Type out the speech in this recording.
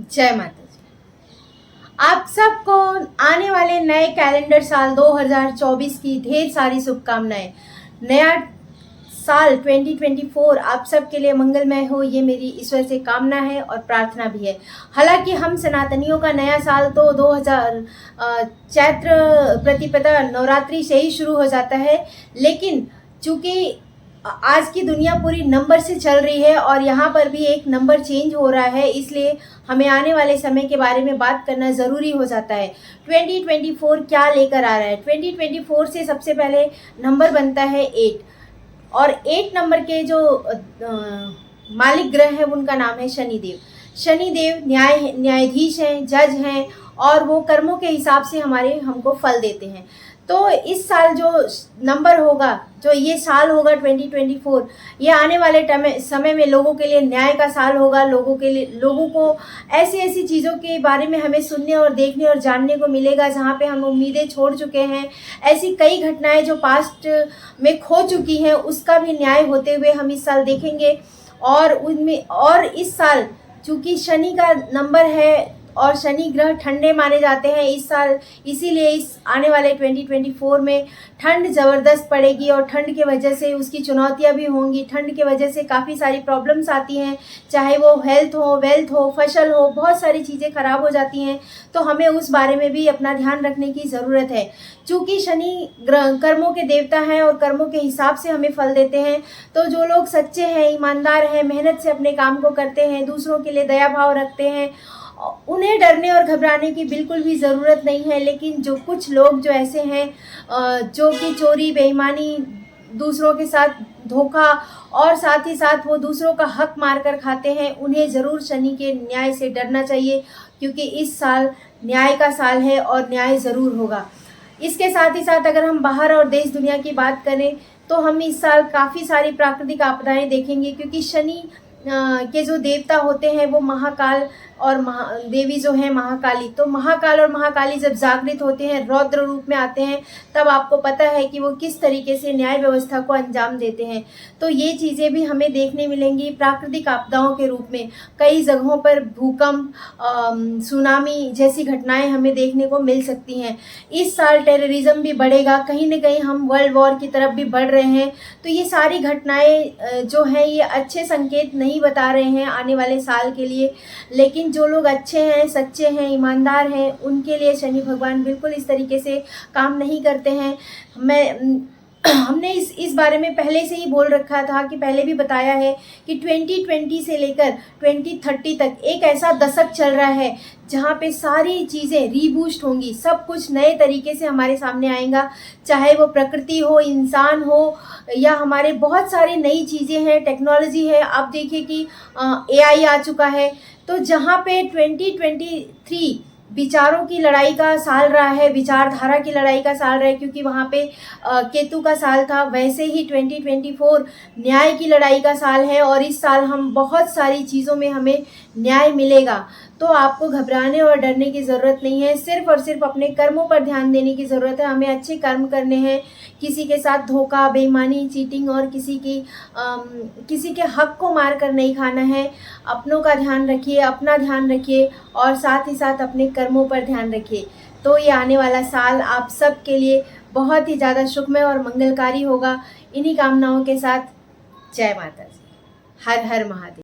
जय माता दी। आप सबको आने वाले नए कैलेंडर साल 2024 की ढेर सारी शुभकामनाएं। नया साल 2024 आप सबके लिए मंगलमय हो, ये मेरी ईश्वर से कामना है और प्रार्थना भी है। हालांकि हम सनातनियों का नया साल तो 2000 चैत्र प्रतिपदा नवरात्रि से ही शुरू हो जाता है, लेकिन चूंकि आज की दुनिया पूरी नंबर से चल रही है और यहाँ पर भी एक नंबर चेंज हो रहा है, इसलिए हमें आने वाले समय के बारे में बात करना ज़रूरी हो जाता है। 2024 क्या लेकर आ रहा है? 2024 से सबसे पहले नंबर बनता है 8 और 8 नंबर के जो मालिक ग्रह है उनका नाम है शनिदेव। शनिदेव न्यायाधीश हैं, जज हैं और वो कर्मों के हिसाब से हमको फल देते हैं। तो इस साल जो नंबर होगा, जो ये साल होगा 2024, ये आने वाले समय में लोगों के लिए न्याय का साल होगा। लोगों को ऐसी चीज़ों के बारे में हमें सुनने और देखने और जानने को मिलेगा जहाँ पे हम उम्मीदें छोड़ चुके हैं। ऐसी कई घटनाएं जो पास्ट में खो चुकी हैं, उसका भी न्याय होते हुए हम इस साल देखेंगे। और इस साल चूँकि शनि का नंबर है और शनि ग्रह ठंडे माने जाते हैं इस साल, इसीलिए इस आने वाले 2024 में ठंड ज़बरदस्त पड़ेगी और ठंड की वजह से उसकी चुनौतियां भी होंगी। ठंड की वजह से काफ़ी सारी प्रॉब्लम्स आती हैं, चाहे वो हेल्थ हो, वेल्थ हो, फसल हो, बहुत सारी चीज़ें ख़राब हो जाती हैं। तो हमें उस बारे में भी अपना ध्यान रखने की ज़रूरत है। चूँकि शनि कर्मों के देवता हैं और कर्मों के हिसाब से हमें फल देते हैं, तो जो लोग सच्चे हैं, ईमानदार हैं, मेहनत से अपने काम को करते हैं, दूसरों के लिए दया भाव रखते हैं, उन्हें डरने और घबराने की बिल्कुल भी ज़रूरत नहीं है। लेकिन जो कुछ लोग जो ऐसे हैं जो कि चोरी, बेईमानी, दूसरों के साथ धोखा और साथ ही साथ वो दूसरों का हक मारकर खाते हैं, उन्हें ज़रूर शनि के न्याय से डरना चाहिए, क्योंकि इस साल न्याय का साल है और न्याय ज़रूर होगा। इसके साथ ही साथ अगर हम बाहर और देश दुनिया की बात करें तो हम इस साल काफ़ी सारी प्राकृतिक आपदाएं देखेंगे, क्योंकि शनि के जो देवता होते हैं वो महाकाल और देवी जो है महाकाली। तो महाकाल और महाकाली जब जागृत होते हैं, रौद्र रूप में आते हैं, तब आपको पता है कि वो किस तरीके से न्याय व्यवस्था को अंजाम देते हैं। तो ये चीज़ें भी हमें देखने मिलेंगी प्राकृतिक आपदाओं के रूप में। कई जगहों पर भूकंप, सुनामी जैसी घटनाएं हमें देखने को मिल सकती हैं। इस साल टेररिज्म भी बढ़ेगा, कहीं न कहीं हम वर्ल्ड वॉर की तरफ भी बढ़ रहे हैं। तो ये सारी घटनाएं जो हैं ये अच्छे संकेत नहीं बता रहे हैं आने वाले साल के लिए। लेकिन जो लोग अच्छे हैं, सच्चे हैं, ईमानदार हैं, उनके लिए शनि भगवान बिल्कुल इस तरीके से काम नहीं करते हैं। हमने इस बारे में पहले से ही बोल रखा था कि पहले भी बताया है कि 2020 से लेकर 2030 तक एक ऐसा दशक चल रहा है जहाँ पे सारी चीज़ें रीबूस्ट होंगी, सब कुछ नए तरीके से हमारे सामने आएगा। चाहे वो प्रकृति हो, इंसान हो, या हमारे बहुत सारी नई चीज़ें हैं, टेक्नोलॉजी है। आप देखिए कि AI आ चुका है। तो जहाँ पे 2023 विचारों की लड़ाई का साल रहा है, विचारधारा की लड़ाई का साल रहा है, क्योंकि वहाँ पे केतु का साल था, वैसे ही 2024 न्याय की लड़ाई का साल है और इस साल हम बहुत सारी चीज़ों में हमें न्याय मिलेगा। तो आपको घबराने और डरने की ज़रूरत नहीं है, सिर्फ और सिर्फ अपने कर्मों पर ध्यान देने की ज़रूरत है। हमें अच्छे कर्म करने हैं, किसी के साथ धोखा, बेईमानी, चीटिंग और किसी के हक को मार कर नहीं खाना है। अपनों का ध्यान रखिए, अपना ध्यान रखिए और साथ ही साथ अपने कर्मों पर ध्यान रखिए। तो ये आने वाला साल आप सब के लिए बहुत ही ज़्यादा शुभमय और मंगलकारी होगा। इन्हीं कामनाओं के साथ जय माता दी। हर हर महादेव।